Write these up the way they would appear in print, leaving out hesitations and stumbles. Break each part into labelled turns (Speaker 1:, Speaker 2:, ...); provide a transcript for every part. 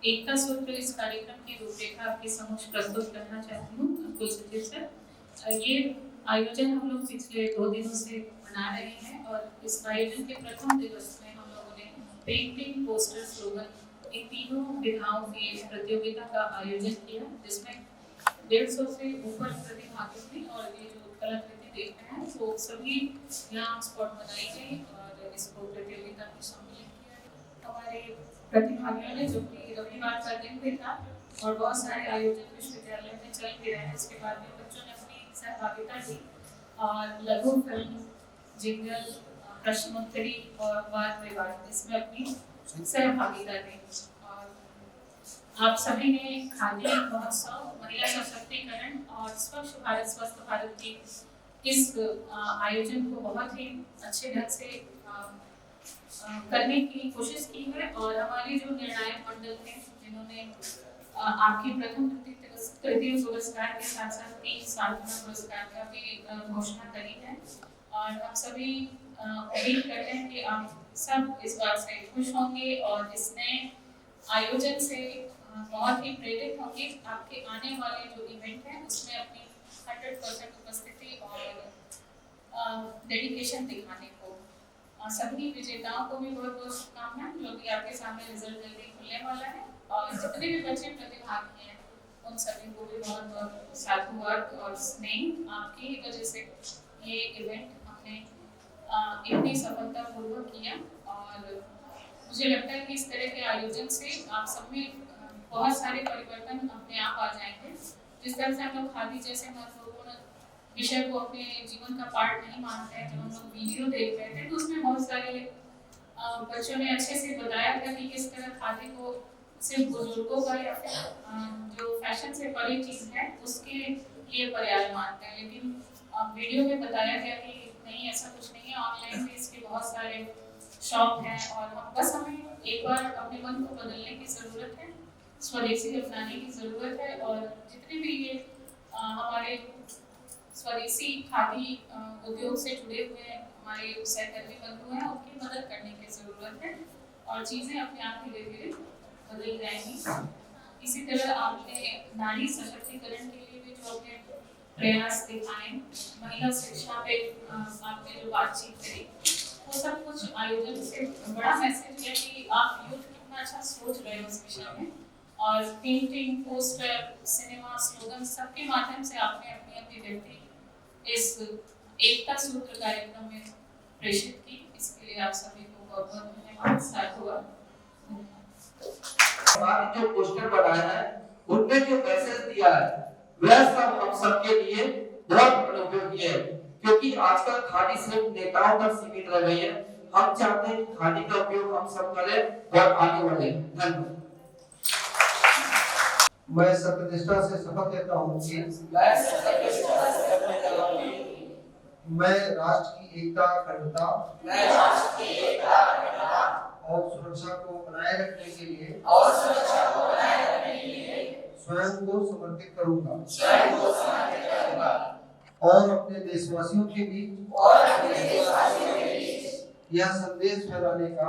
Speaker 1: एकता सूत्र इस कार्यक्रम की रूपरेखा आपके समक्ष प्रस्तुत करना चाहती हूँ कुल सचिव सर। ये आयोजन हम लोग पिछले 2 दिनों से मना रहे हैं और इस आयोजन के प्रथम दिवस में हम लोगों ने पेंटिंग, पोस्टर, स्लोगन इन तीनों विधाओं की प्रतियोगिता का आयोजन किया, जिसमें 150 से ऊपर प्रतिभागी थे और ये जो कलाकृति देख रहे हैं वो सभी यहाँ स्पॉट बनाई गई और इसको प्रतियोगिता में सम्मिलित किया गया। हमारे प्रतिभागियों ने, जो कि रविवार का दिन भी था और बहुत सारे आयोजन विश्वविद्यालय में चल भी रहे हैं, इसके बाद में बच्चों ने अपनी सहभागिता दी और लघु फिल्म, जिंगल, प्रश्नोत्तरी और वाद विवाद इसमें अपनी सहभागिता दी। और आप सभी ने खादी महोत्सव, महिला सशक्तिकरण और स्वच्छ भारत स्वस्थ भारत की इस आयोजन को बहुत ही अच्छे ढंग से करने की कोशिश की है और हमारे जो निर्णायक मंडल हैं, जिन्होंने आपकी प्रथम तृतीय पुरस्कार के साथ साथ 3 साधना पुरस्कार का भी घोषणा करी है और हम सभी उम्मीद करते हैं कि आप सब इस बात से खुश होंगे और इस नए आयोजन से बहुत ही प्रेरित होंगे। आपके आने वाले जो इवेंट है उसमें अपनी 100% उपस्थिति और डेडिकेशन दिखाने को। सभी विजेताओं को भी बहुत बहुत शुभकामनाएं, जो कि आपके सामने रिजल्ट जल्दी खुलने वाला है और जितने भी बच्चे प्रतिभागी हैं उन सभी को भी बहुत बहुत साधुवाद और स्नेह। आपकी ही वजह से ये इवेंट हमने इतनी सफलतापूर्वक किया और मुझे लगता है कि इस तरह के आयोजन से आप सब में बहुत सारे परिवर्तन अपने आप आ जाएंगे। जिस तरह से हम लोग खादी जैसे महत्वपूर्ण विषय को अपने जीवन का पार्ट नहीं मानते हैं, जब हम लोग वीडियो देख रहे थे तो उसमें बहुत सारे बच्चों ने अच्छे से बताया था कि किस तरह खादी को सिर्फ बुजुर्गों का या फिर जो फैशन से परे चीज है उसके लिए पर्याय मानते हैं, लेकिन वीडियो में बताया गया कि नहीं, ऐसा कुछ नहीं है। ऑनलाइन भी इसके बहुत सारे शौक हैं और बस हमें एक बार अपने मन को बदलने की ज़रूरत है, स्वदेशी अपनाने की ज़रूरत है और जितने भी ये हमारे स्वदेशी खादी उद्योग से जुड़े हुए हमारे सहकर्मी बंधु हैं, उनकी मदद करने की ज़रूरत है और चीज़ें अपने आप धीरे धीरे बदल जाएंगी। इसी तरह आपने नारी सशक्तिकरण के लिए भी जो अपने प्रयास दिखाए, महिला शिक्षा पे आपने जो बातचीत करी, वो सब कुछ आयोजन से बड़ा मैसेज है कि आप यूथ कितना अच्छा सोच रहे हो इस विषय में और पेंटिंग, पोस्टर, सिनेमा, स्लोगन सबके माध्यम से आपने अपनी अभिव्यक्ति इस एकता सूत्र कार्यक्रम में प्रेषित की। इसके लिए आप सभी को बहुत बहुत धन्यवाद, साधुवाद।
Speaker 2: जो पोस्टर बनाया है उनमें जो मैसेज दिया है वह सब हम सबके लिए बहुत उपयोगी है, क्योंकि आजकल खादी सिर्फ नेताओं तक सीमित रह गई है। हम चाहते हैं कि खादी का उपयोग हम सब करें और आगे बढ़े। धन्यवाद।
Speaker 3: मैं सत्यनिष्ठा से शपथ लेता हूँ कि मैं राष्ट्र की एकता, अखंडता और सुरक्षा को बनाए रखने के लिए स्वयं को समर्पित करूंगा और अपने देशवासियों के बीच यह संदेश फैलाने का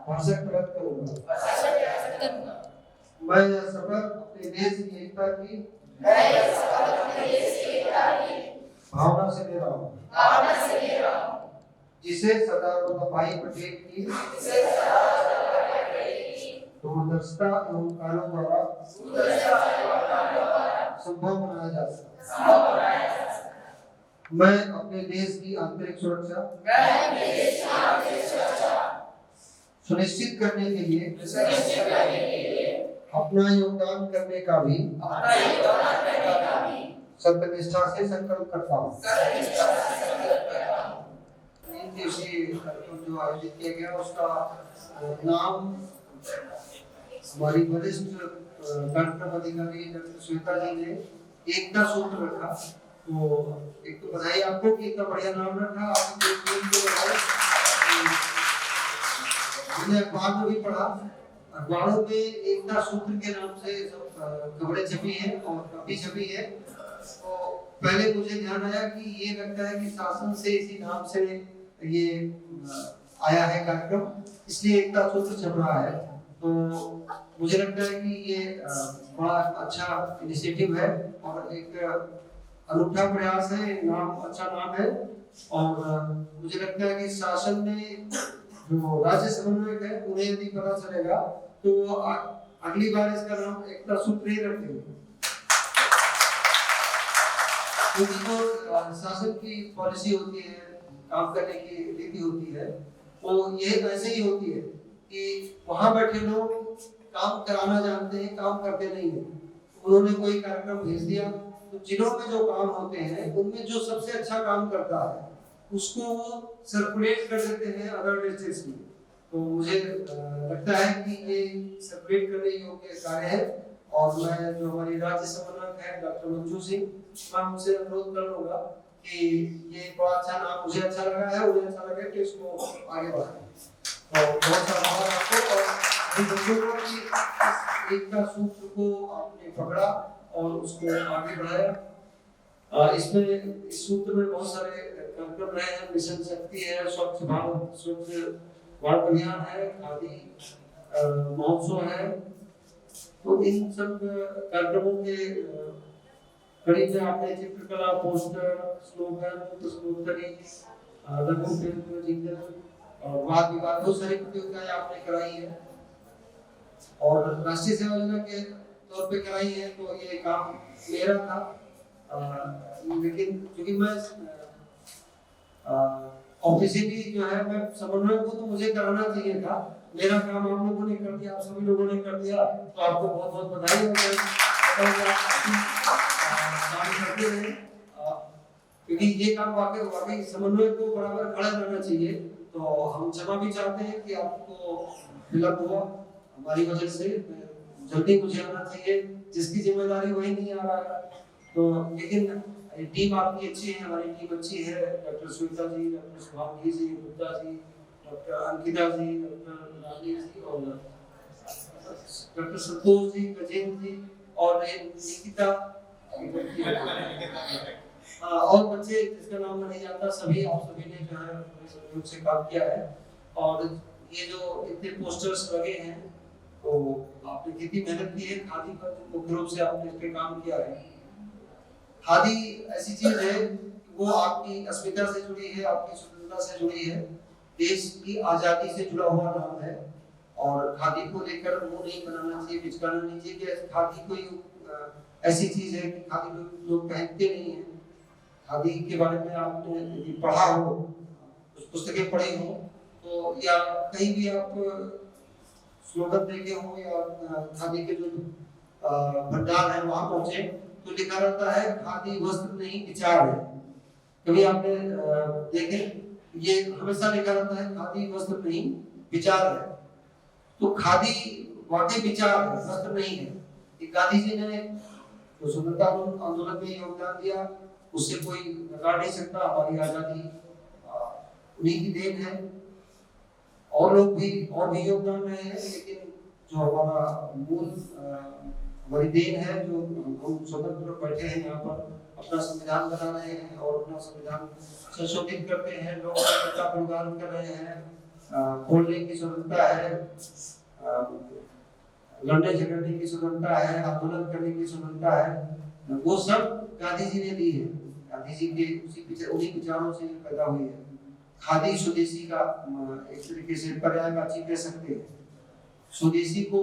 Speaker 3: भरसक प्रयत्न करूंगा। मैं यह शपथ अपने देश की एकता की भावना से ले रहा हूँ, जिसे सरदार वल्लभ भाई पटेल की दूरदर्शिता एवं कार्यों द्वारा संभव बनाया जा सकता। मैं अपने देश की आंतरिक सुरक्षा सुनिश्चित करने के लिए अपना योगदान करने का भी सत्यनिष्ठा से संकल्प करता हूँ। 3 दिवसीय कार्यक्रम जो आयोजित किया गया उसका नाम हमारी वरिष्ठ कार्यक्रम अधिकारी डॉक्टर श्वेता जी ने एकता सूत्र रखा। तो एक तो बधाई आपको कि इतना बढ़िया नाम रखा। आपने हमने अखबार में भी पढ़ा, अखबारों में एकता सूत्र के नाम से सब खबरें छपी है और काफी छपी है। तो पहले मुझे ध्यान आया कि ये लगता है कि शासन से इसी नाम से ये आया है कार्यक्रम, इसलिए एकता सूत्र छप रहा है। तो मुझे लगता है कि ये बड़ा अच्छा इनिशिएटिव है और एक अनूठा प्रयास है, नाम अच्छा नाम है। और मुझे लगता है कि शासन ने जो राज्य समन्वयक है उन्हें यदि पता चलेगा तो वो अगली बार इसका नाम एकता सूत्र ही रखेंगे, क्योंकि जो शासन की पॉलिसी होती है, काम करने की रीति होती है, वो ये ऐसे ही होती है कि वहां बैठे लोग काम कराना जानते हैं, काम करते नहीं है। उन्होंने कोई कार्यक्रम भेज दिया तो जिलों में जो काम होते हैं उनमें जो सबसे अच्छा काम करता है उसको वो सर्कुलेट कर देते हैं अदर डिस्ट्रिक्ट्स में। तो मुझे लगता है कि ये सर्कुलेट करने योग्य कार्य है। और मैं जो हमारी राज्य समन्वयक है डॉक्टर मंजू सिंह, मैं उनसे अनुरोध कर लूंगा कि ये बड़ा अच्छा नाम मुझे अच्छा लगा है, उन्हें अच्छा लगा कि इसको आगे बढ़ाएं। तो बहुत सारा धन्यवाद आपको और कि एकता सूत्र को आपने पकड़ा और उसको आगे बढ़ाया। इसमें इस सूत्र में बहुत सारे कार्यक्रम रहे हैं, मिशन शक्ति है, स्वच्छ भारत अभियान है, खादी महोत्सव है। तो इन सब कार्यक्रमों के कड़ी में आपने चित्रकला, पोस्टर, स्लोगन, प्रश्नोत्तरी, लघु फिल्म, जिंगल और वाद विवाद, बहुत सारी प्रतियोगिताएं आपने कराई है और राष्ट्रीय सेवा योजना के तौर पे कराई है। तो ये काम मेरा था, लेकिन क्योंकि मैं ऑफिशियली जो है मैं समन्वयक हूँ तो मुझे कराना चाहिए था। मेरा काम आप लोगों ने कर दिया, आप सभी लोगों ने कर दिया, तो आपको बहुत बहुत बधाई हो। क्योंकि ये काम वाकई समन्वय को बराबर खड़ा रहना चाहिए। तो हम क्षमा भी चाहते हैं कि आपको विलंब हुआ हमारी वजह से, जल्दी मुझे आना चाहिए, जिसकी जिम्मेदारी वही नहीं आ रहा है। तो लेकिन टीम आपकी अच्छी है, हमारी टीम अच्छी है, डॉक्टर श्वेता जी, डॉक्टर शुभांगी जी, गुप्ता जी, डॉक्टर अंकिता जी, डॉक्टर राजेश जी और डॉक्टर संतोष जी, गजेंद्र जी और निकिता और बच्चे जिसका नाम मैं नहीं जानता, सभी आप सभी ने जो है सहयोग से काम किया है। और ये जो इतने पोस्टर्स लगे हैं तो आपने कितनी मेहनत की है, खादी पर मुख्य रूप से आपने इस पे काम किया है। खादी ऐसी चीज है वो आपकी अस्मिता से जुड़ी है, आपकी स्वतंत्रता से जुड़ी है, देश की आजादी से जुड़ा हुआ नाम है। और खादी को लेकर वो नहीं बनाना चाहिए, बिचकाना नहीं चाहिए कि खादी कोई ऐसी चीज है कि खादी लोग पहनते नहीं है। खादी के बारे में आपने पढ़ा हो, कुछ पुस्तकें पढ़ी हो तो या कहीं भी आप स्लोगन देखे हो या खादी के जो भंडार है वहां पहुंचे तो लिखा रहता है खादी वस्त्र नहीं विचार है। कभी आपने देखे ये हमेशा लिखा रहता है खादी वस्त्र नहीं विचार है। तो खादी वाकई विचार है, वस्त्र नहीं है। गांधी जी ने तो स्वतंत्रता आंदोलन में योगदान दिया, उससे कोई नकार नहीं सकता। हमारी आजादी उन्हीं की देन है। और लोग भी और भी योगदान रहे हैं, लेकिन जो हमारा मूल हमारी देन है, जो हम स्वतंत्र बैठे हैं यहाँ पर, अपना संविधान बना रहे हैं और अपना संविधान संशोधित करते हैं, लोग का गुणगान कर रहे हैं, बोलने की स्वतंत्रता है, लड़ने झगड़ने की स्वतंत्रता है, आंदोलन करने की स्वतंत्रता है, वो सब गांधी जी ने दी है। गांधी जी के उन्हीं विचारों से पैदा हुई है। खादी स्वदेशी का एक तरीके से पर्यायवाची कह सकते हैं। स्वदेशी को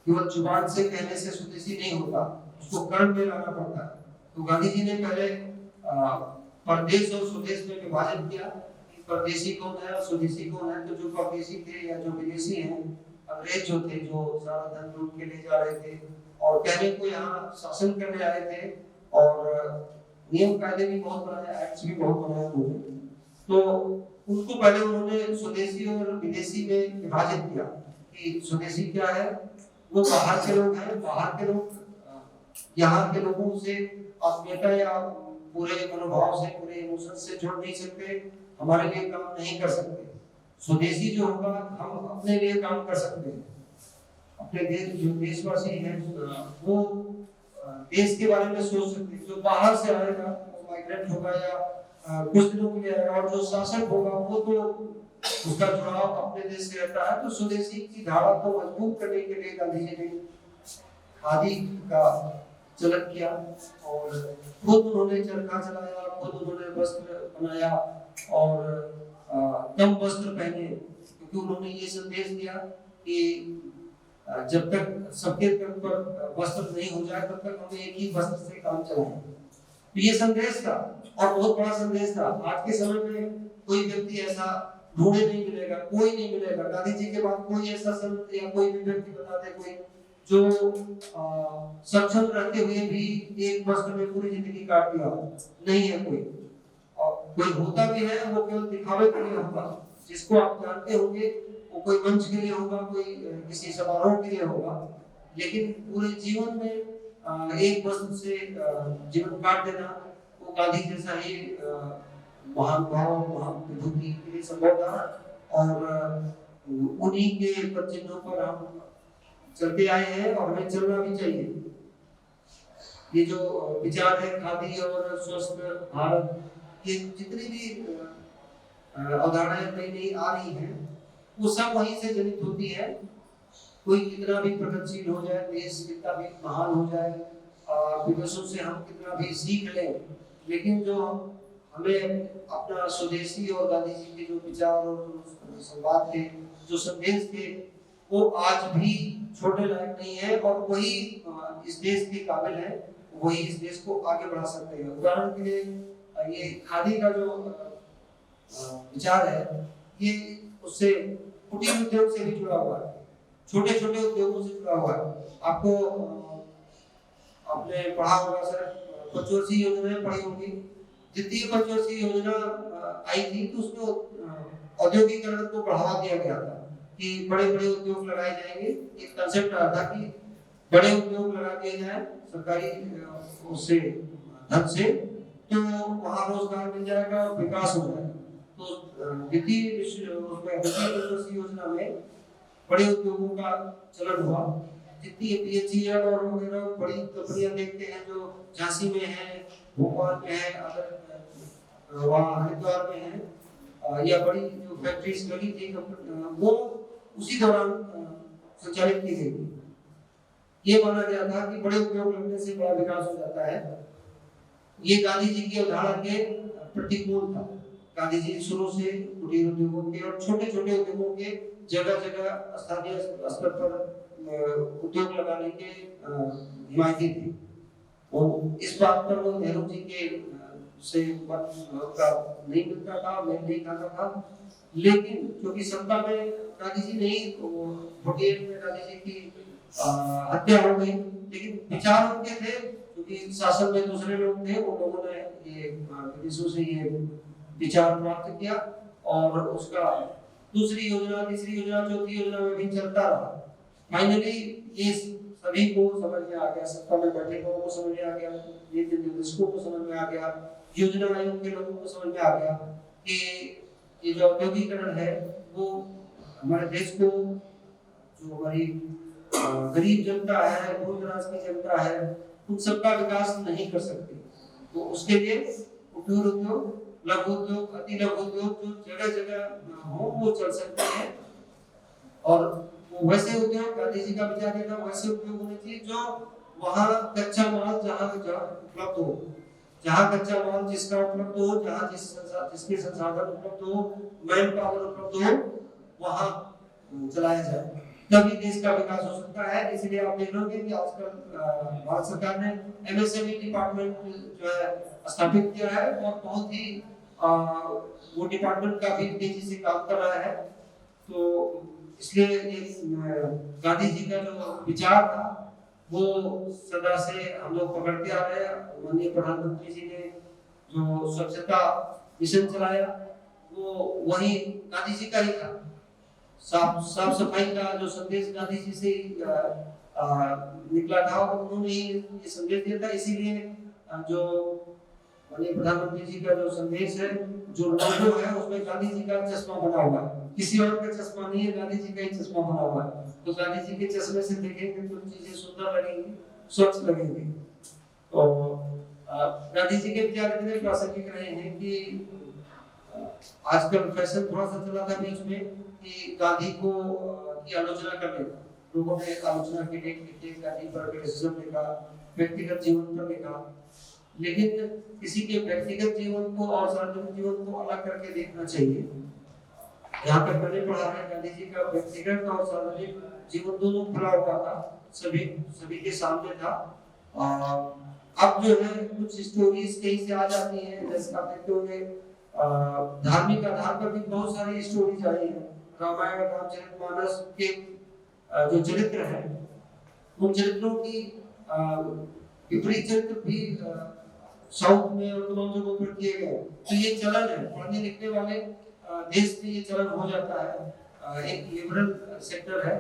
Speaker 3: केवल जुबान से कहने से स्वदेशी नहीं होता, उसको कर्म में लाना पड़ता है। तो गांधी जी ने पहले परदेश और स्वदेश में विभाजन किया कि परदेशी कौन है और स्वदेशी कौन है। तो जो परदेशी थे या जो विदेशी हैं, अंग्रेज जो थे, जो सारा धन लूट के ले जा रहे थे और कहने को यहाँ शासन करने आए थे और नियम कायदे भी बहुत बनाए, एक्ट्स भी बहुत बनाए उन्होंने। तो उनको पहले उन्होंने स्वदेशी और विदेशी में विभाजित किया कि स्वदेशी क्या है, वो बाहर के लोग हैं, बाहर के लोग यहाँ के लोगों से आत्मीयता या पूरे मनोभाव से, पूरे इमोशन से जुड़ नहीं सकते, हमारे लिए काम नहीं कर सकते। स्वदेशी जो होगा हम अपने लिए काम कर सकते हैं। अपने देश जो देशवासी हैं वो देश के बारे में सोच सकते हैं। जो बाहर से आएगा, माइग्रेंट होगा या कुछ दिनों के लिए आएगा, और जो शासक होगा वो तो उसका जुड़ाव अपने देश से रहता है। तो स्वदेशी की धारा को मजबूत करने के लिए गांधी जी ने खादी का चलन किया और खुद उन्होंने चरखा चलाया, खुद उन्होंने वस्त्र बनाया और कम वस्त्र पहने, क्योंकि उन्होंने ये संदेश दिया कि जब तक सबके तन पर वस्त्र नहीं हो जाए तब तक हमें एक ही वस्त्र से काम चलाएं। तो ये संदेश था और बहुत बड़ा संदेश था। आज के समय में कोई व्यक्ति ऐसा ढूंढे नहीं मिलेगा, कोई नहीं मिलेगा। गांधी जी के बाद कोई ऐसा संत या कोई भी व्यक्ति बता दे कोई जो सक्षम रहते हुए भी एक वस्त्र में पूरी जिंदगी काट दिया, नहीं है कोई। और कोई होता भी है वो केवल दिखावे के लिए होगा, जिसको आप जानते होंगे वो कोई मंच के लिए होगा, कोई किसी समारोह के लिए होगा, लेकिन पूरे जीवन में एक वस्त्र से जीवन काट देना वो गांधी जैसा ही महान भाव, महान विभूति के लिए संभव था। और उन्हीं के चिन्हों पर हम चलते आए हैं और हमें चलना भी चाहिए। ये जो विचार है खादी और स्वस्थ भारत, ये जितनी भी अवधारणाएं नई नई आ रही हैं वो सब वहीं से जनित होती है। कोई कितना भी प्रगतिशील हो जाए, देश कितना भी महान हो जाए, विदेशों से हम कितना भी सीख लें, लेकिन जो हमें अपना स्वदेशी और गांधी जी के जो विचार और संवाद थे, जो संदेश थे, वो आज भी छोड़ने लायक नहीं है और वही इस देश के काबिल है, वही इस देश को आगे बढ़ा सकते हैं। उदाहरण के लिए ये खादी का जो विचार है ये उससे कुटीर उद्योग से भी जुड़ा हुआ है, छोटे छोटे उद्योगों से जुड़ा हुआ है। आपको आपने पढ़ा होगा सर, पंचवर्षीय योजना पढ़ी होगी। द्वितीय पंचवर्षीय योजना आई थी तो उसमें औद्योगिकरण को बढ़ावा दिया गया था कि बड़े बड़े उद्योग लगाए जाएंगे। एक कंसेप्ट आया था कि बड़े उद्योग लगा दिए जाए सरकारी उससे धन से, तो वहाँ रोजगार मिल जाएगा और विकास हो जाएगा। तो द्वितीय पंचवर्षीय योजना में बड़े उद्योगों का चलन हुआ। जितनी बीएचईएल और वगैरह बड़ी कंपनियां देखते हैं जो झांसी में है, भोपाल में है, अगर वहाँ हरिद्वार में है, या बड़ी जो फैक्ट्रीज लगी थी वो उसी दौरान संचालित की गई थी। ये माना गया था कि बड़े उद्योग लगने से बड़ा विकास हो जाता है। ये गांधी जी की अवधारणा के प्रतिकूल था। गांधी जी शुरू से कुटीर उद्योगों के और छोटे छोटे उद्योगों के जगह जगह स्थानीय स्तर पर उद्योग लगाने के हिमायती थे। वो इस बात पर वो नेहरू जी के से मत का नहीं मिलता था, मैं नहीं खाता था, लेकिन क्योंकि सत्ता में गांधी जी नहीं तो भोटियर में गांधी जी की हत्या हो गई, लेकिन विचार उनके थे क्योंकि शासन में दूसरे लोग थे, उन लोगों ने ये विदेशों से ये विचार प्राप्त किया और उसका दूसरी योजना, तीसरी योजना, चौथी योजना में भी चलता रहा। फाइनली ये सभी को समझ में आ गया, सत्ता में बैठे लोगों को समझ में आ गया, नीति निर्देशकों को समझ में आ गया, योजना आयोग के लोगों को समझ में आ गया कि ये जो औद्योगिकरण है वो हमारे देश को, जो हमारी गरीब जनता है, दूर दराज की जनता है, उन सबका विकास नहीं कर सकती। तो उसके लिए कुटीर उद्योग, लघु उद्योग, अति लघु उद्योग जो जगह जगह हो वो चल सकते हैं। और वैसे उद्योग, गांधी जी का विचार था वैसे उद्योग होने चाहिए जो वहाँ कच्चा माल जहाँ उपलब्ध हो, जहाँ कच्चा माल जिसका उपलब्ध हो, जहाँ जिसके संसाधन उपलब्ध हो, मैन पावर उपलब्ध हो, वहाँ चलाया जाए, तभी देश का विकास हो सकता है। इसलिए आप देख लोगे कि आजकल भारत सरकार ने एमएसएमई डिपार्टमेंट जो है स्थापित किया है और बहुत ही वो डिपार्टमेंट काफी तेजी से काम कर रहा है। तो इसलिए गांधी जी का जो विचार था वो सदा से हम लोग पकड़ते आ रहे हैं। माननीय प्रधानमंत्री जी ने जो स्वच्छता मिशन चलाया वो वही गांधी जी का ही था। साफ सफाई का जो संदेश गांधी जी से निकला था और उन्होंने ये संदेश दिया था। इसीलिए जो माननीय प्रधानमंत्री जी का जो संदेश है, जो लोगो है, उसमें गांधी जी का चश्मा बना हुआ है, किसी और का चश्मा नहीं है, गांधी जी का ही चश्मा बना हुआ है। तो गांधी जी के चश्मे से देखेंगे तो चीजें सुंदर लगेंगी, स्वच्छ लगेंगी। तो गांधी जी के विचार इतने प्रासंगिक रहे हैं कि आजकल फैशन थोड़ा सा चला था बीच में कि गांधी को की आलोचना करने का, लोगों ने आलोचना के लेख लिखे, गांधी पर क्रिटिसिज्म लिखा, व्यक्तिगत जीवन पर लिखा, लेकिन किसी के व्यक्तिगत जीवन को और सार्वजनिक जीवन को अलग करके देखना चाहिए। यहाँ तक मैंने पढ़ा है गांधी जी का व्यक्तिगत और सार्वजनिक जीवन दोनों खुला हुआ था, सभी के सामने था। अब जो है कुछ स्टोरीज कहीं से आ जाती हैं, जैसे आप देखते होंगे धार्मिक आधार पर भी बहुत सारी स्टोरीज आई हैं। रामायण रामचरितमानस के जो चरित्र हैं, उन चरित्रों की विपरीत चरित्र भी साउथ में और तमाम जगहों पर किए गए। तो ये चलन है, पढ़ने लिखने वाले देश में ये चलन हो जाता है। एक लिबरल सेक्टर है,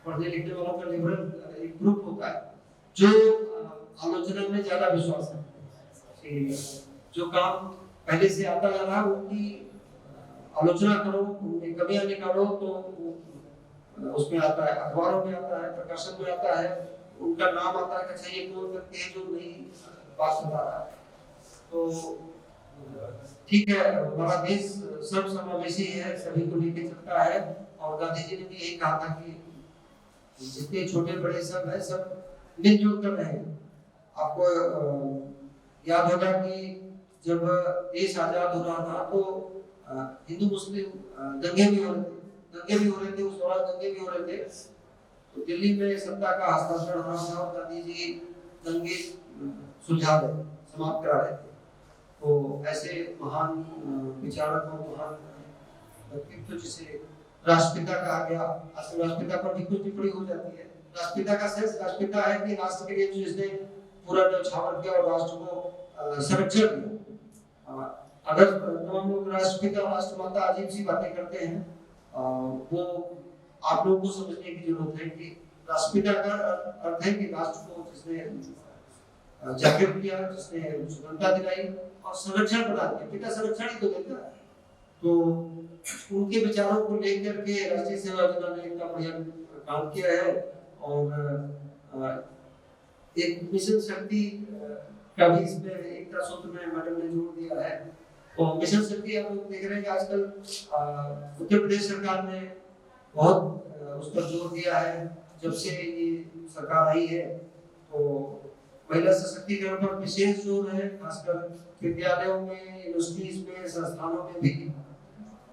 Speaker 3: पढ़ने लिखने वालों का लिबरल एक ग्रुप होता है जो आलोचना में ज्यादा विश्वास है। जो काम पहले से आता आ रहा उनकी आलोचना करो, उनकी कमियां निकालो, तो उसमें आता है, अखबारों में आता है, प्रकाशन में आता है, उनका नाम आता है कि अच्छा ये कौन व्यक्ति है जो नहीं बात बता रहा है। तो ठीक है, हमारा देश सर्वसमावेशी है, सभी को लेके चलता है। और गांधी जी ने भी यही कहा था कि जितने छोटे बड़े सब है, सब मिलजुल कर रहे। आपको याद होगा कि जब देश आजाद हो रहा था तो हिंदू मुस्लिम दंगे भी हो रहे थे, उस दौरान दंगे भी हो रहे थे। तो दिल्ली में सत्ता का हस्तांतरण हो रहा था और गांधी जी दंगे सुलझा रहे, समाप्त करा रहे थे। तो ऐसे महान विचारक और महान व्यक्तित्व जिसे राष्ट्रपिता कहा गया, आजकल राष्ट्रपिता पर भी कुछ टिप्पणी हो जाती है। राष्ट्रपिता का सेंस राष्ट्रपिता है कि राष्ट्र के लिए जिसने पूरा न्यौछावर किया और राष्ट्र को संरक्षण दिया। अगर तमाम लोग राष्ट्रपिता और राष्ट्रमाता अजीब सी बातें करते हैं, वो आप लोगों को समझने की जरूरत है कि राष्ट्रपिता का अर्थ है कि राष्ट्र को जिसने जागृत किया, जिसने स्वतंत्रता दिलाई और संरक्षण प्रदान किया। पिता संरक्षण ही तो देता है। तो उनके विचारों को लेकर के राष्ट्रीय सेवा योजना ने इतना बढ़िया काम किया है। और एक मिशन शक्ति का भी इसमें एकता सूत्र में मैडम ने जोड़ दिया है। तो मिशन शक्ति आप लोग देख रहे हैं कि आजकल उत्तर प्रदेश सरकार ने बहुत उस पर जोर दिया है। जब से ये सरकार आई है तो महिला सशक्तिकरण पर विशेष जोर है, खासकर विद्यालयों में, यूनिवर्सिटीज में, संस्थानों में भी।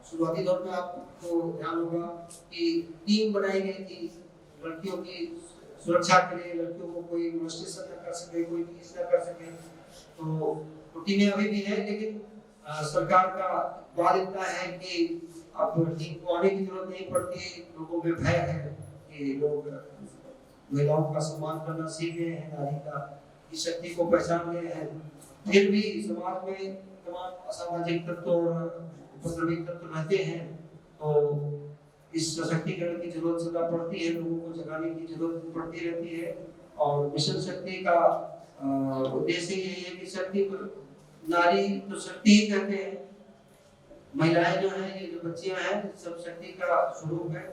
Speaker 3: शुरुआती दौर में आपको ध्यान होगा कि टीम बनाई गई थी लड़कियों की सुरक्षा के लिए, लड़कियों को कोई मोलेस्टेशन न कर सके, कोई चीज न कर सके। तो टीमें अभी भी है, लेकिन सरकार का वाद इतना है कि अब टीम को आने की जरूरत नहीं पड़ती। लोगों में भय है कि लोग महिलाओं का सम्मान करना सीख गए हैं, नारी का की शक्ति को पहचान गए हैं। फिर भी समाज में तमाम असामाजिक तत्व और उपद्रवी तत्व रहते हैं। तो इस सशक्तिकरण की जरूरत सदा पड़ती है, लोगों को जगाने की जरूरत पड़ती रहती है। और मिशन शक्ति का उद्देश्य यही है कि शक्ति नारी तो शक्ति ही कहते हैं। महिलाएं जो हैं, ये जो बच्चियां हैं, सब शक्ति का स्वरूप है।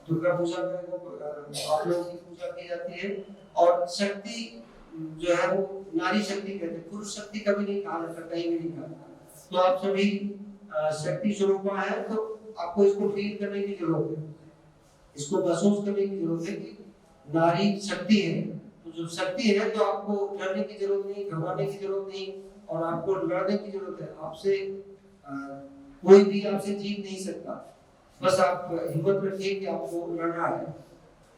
Speaker 3: दुर्गा पूजा में आप लोगों की पूजा की जाती है। और शक्ति जो है वो नारी शक्ति कहते हैं, पुरुष शक्ति कभी नहीं कहा जाता, कहीं भी नहीं कहा। तो आप सभी शक्ति स्वरूपा है, तो आपको इसको फील करने की जरूरत है, इसको महसूस करने की जरूरत है कि नारी शक्ति है। तो जो शक्ति है तो आपको डरने की जरूरत नहीं, घबराने की जरूरत नहीं, और आपको लड़ने की जरूरत है। आपसे कोई भी आपसे जीत नहीं सकता। बस आप हिम्मत रखिए कि आपको लड़ना है।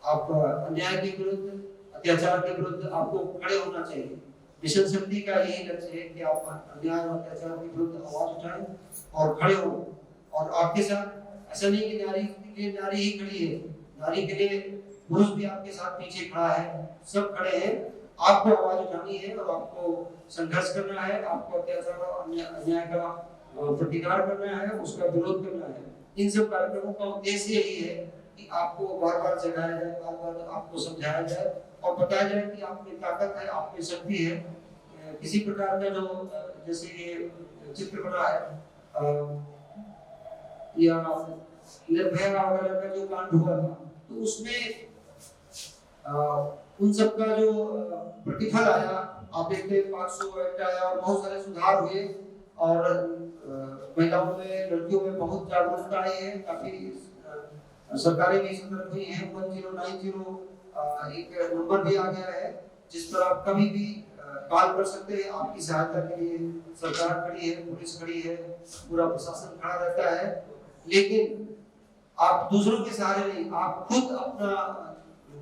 Speaker 3: आप अन्याय के विरुद्ध, अत्याचार के विरुद्ध आपको खड़े होना चाहिए। मिशन शक्ति का यही लक्ष्य है कि आप अन्याय और अत्याचार के विरुद्ध आवाज उठाएं और खड़े हो। और आपके साथ ऐसा नहीं कि नारी के लिए नारी ही खड़ी है, नारी के लिए पुरुष भी आपके साथ पीछे खड़ा है, सब खड़े हैं। आपको आवाज उठानी है और आपको संघर्ष करना है, आपको अत्याचार और अन्याय का प्रतिकार करना है, उसका विरोध करना है। इन सब कार्यक्रमों का उद्देश्य यही है कि आपको बार बार जगाया जाए, बार बार आपको समझाया जाए और बताया जाए कि आप में ताकत है, आप में शक्ति है। किसी प्रकार का जो जैसे ये चित्र बना है या निर्भया वगैरह का जो कांड हुआ था, तो उसमें उन सब का जो प्रतिफल आया, आप देखते 500 एक्ट आया और बहुत सारे सुधार हुए। और महिलाओं में, लड़कियों में बहुत जागरूकता आई है। काफी सरकारें भी सतर्क हुई हैं। 1090 एक नंबर भी आ गया है जिस पर आप कभी भी कॉल कर सकते हैं। आपकी सहायता के लिए सरकार खड़ी है, पुलिस खड़ी है, पूरा प्रशासन खड़ा रहता है। लेकिन आप दूसरों के सहारे नहीं, आप खुद अपना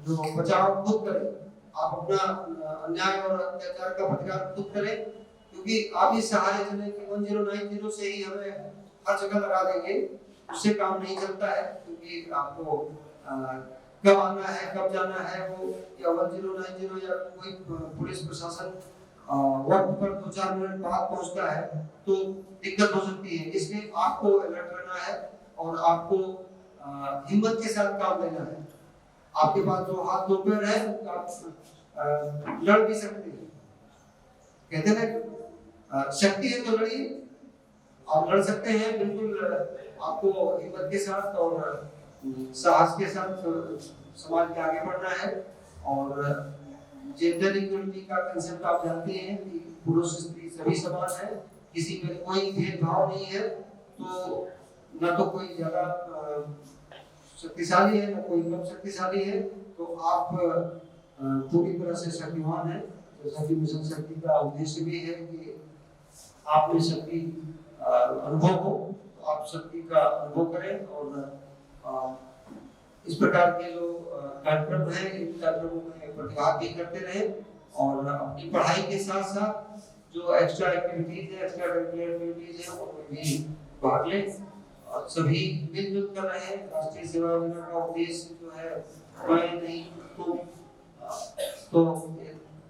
Speaker 3: जो बचाव खुद करें। आप अपना अन्याय और अत्याचार का प्रतिकार खुद करें, क्योंकि आप इस सहारे चले कि 1090 से ही हमें हर जगह लगा देंगे, उससे काम नहीं चलता है। क्योंकि आपको कब आना है, कब जाना है, वो या 1090 या कोई पुलिस प्रशासन वक्त पर 2-4 मिनट बाद पहुंचता है तो दिक्कत हो सकती है। इसलिए आपको अलर्ट रहना है और आपको हिम्मत के साथ काम लेना है। आपके पास जो हाथ दो पैर है आप लड़ भी सकते हैं। कहते हैं ना, शक्ति है तो लड़िए। आप लड़ सकते हैं बिल्कुल। आपको हिम्मत के साथ और साहस के साथ समाज में आगे बढ़ना है। और जेंडर इक्वलिटी का कंसेप्ट आप जानते हैं कि पुरुष स्त्री सभी समान है, किसी में कोई भेदभाव नहीं है। तो न तो कोई ज्यादा शक्तिशाली है, न कोई कम शक्तिशाली है। तो आप पूरी तरह से शक्तिमान है। जैसा कि मिशन शक्ति का उद्देश्य भी है कि आप में शक्ति अनुभव हो, आप शक्ति का अनुभव करें। और इस प्रकार के जो कार्यक्रम है, इन कार्यक्रमों में प्रतिभाग भी करते रहे और अपनी पढ़ाई के साथ साथ जो एक्स्ट्रा एक्टिविटीज है, एक्स्ट्रा करिकुलर एक्टिविटीज है, उनमें भी भाग लें। और सभी मिलजुल कर रहे हैं। राष्ट्रीय सेवा योजना का उद्देश्य जो है मैं नहीं तो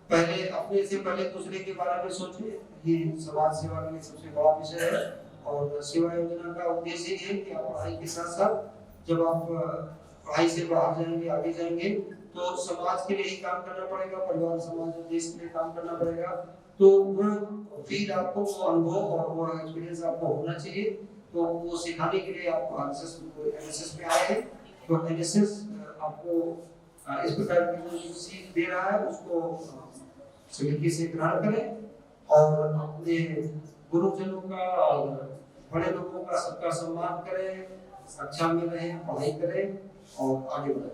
Speaker 3: पहले अपने से पहले दूसरे के बारे में सोचे। ये समाज सेवा के लिए सबसे बड़ा विषय है। और सेवा योजना का उद्देश्य ये है कि आप पढ़ाई के साथ साथ जब आप पढ़ाई से बाहर जाएंगे, आगे जाएंगे, तो समाज के लिए ही काम करना पड़ेगा, परिवार, समाज और देश के लिए काम करना पड़ेगा। तो वो फील आपको, वो अनुभव और वो एक्सपीरियंस आपको होना चाहिए। तो वो सिखाने के लिए आप एनएसएस में आए हैं। तो एनएसएस आपको इस प्रकार की जो सीख दे रहा है उसको सलीके से ग्रहण करें और अपने गुरुजनों का और बड़े लोगों का सबका सम्मान करें, कक्षा में रहें, पढ़ाई करें और आगे बढ़ें।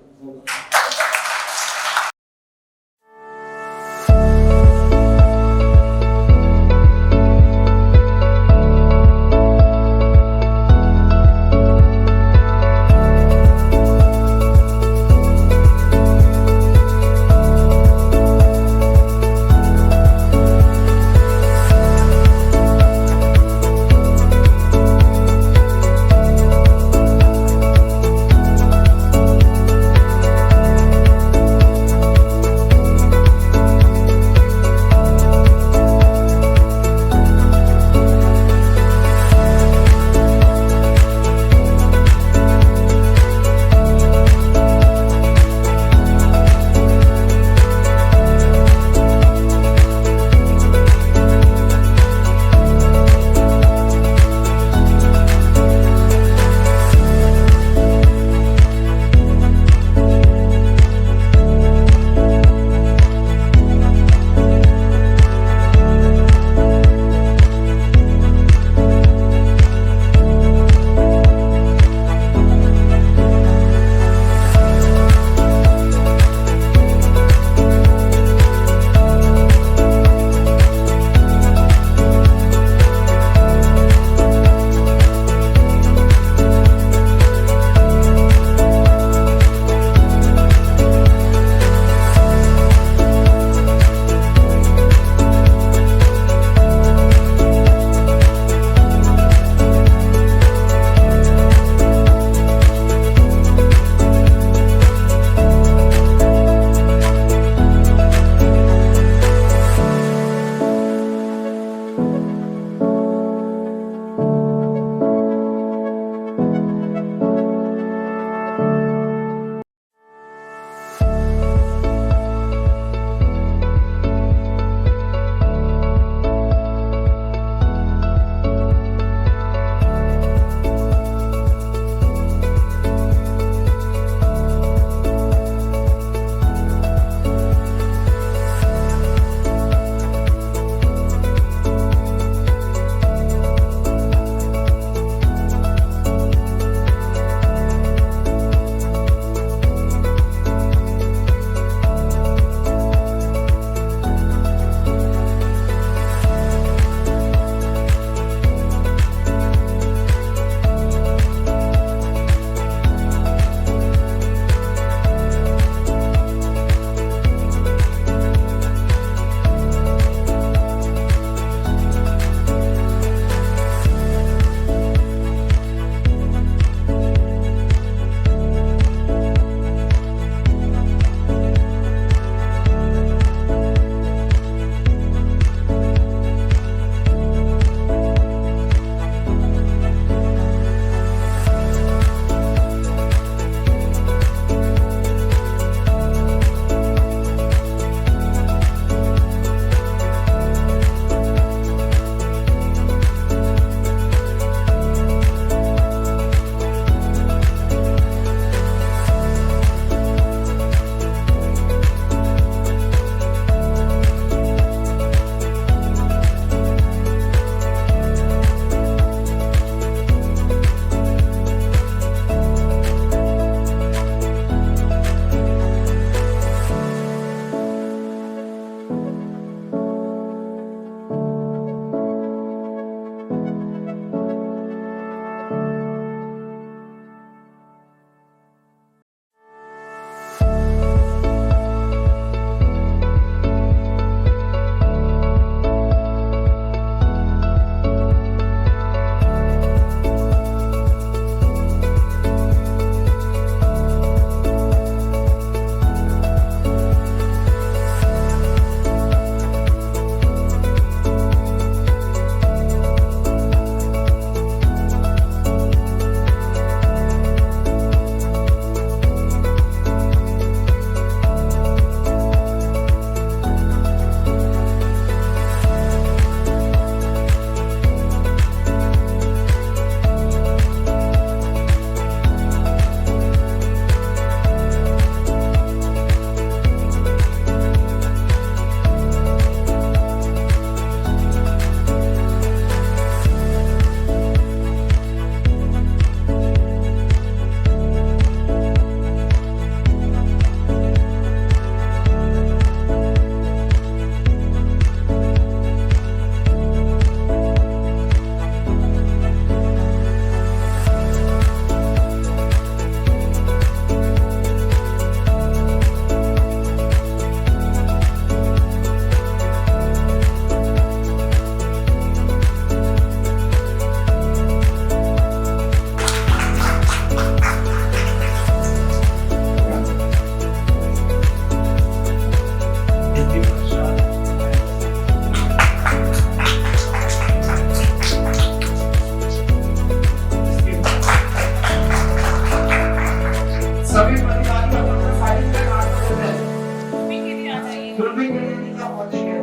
Speaker 3: के लिए लिखा पहुंचेंगे।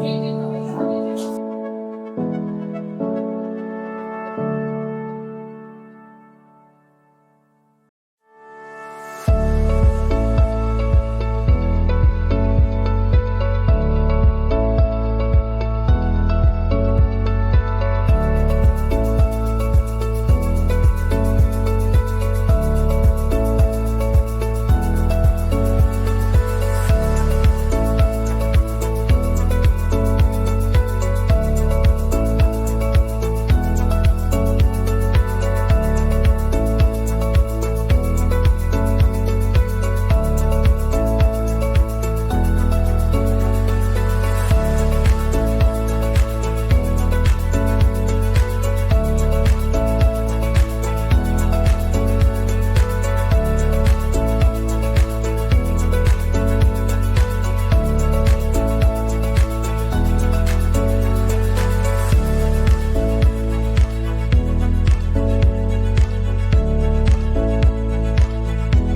Speaker 1: लेकिन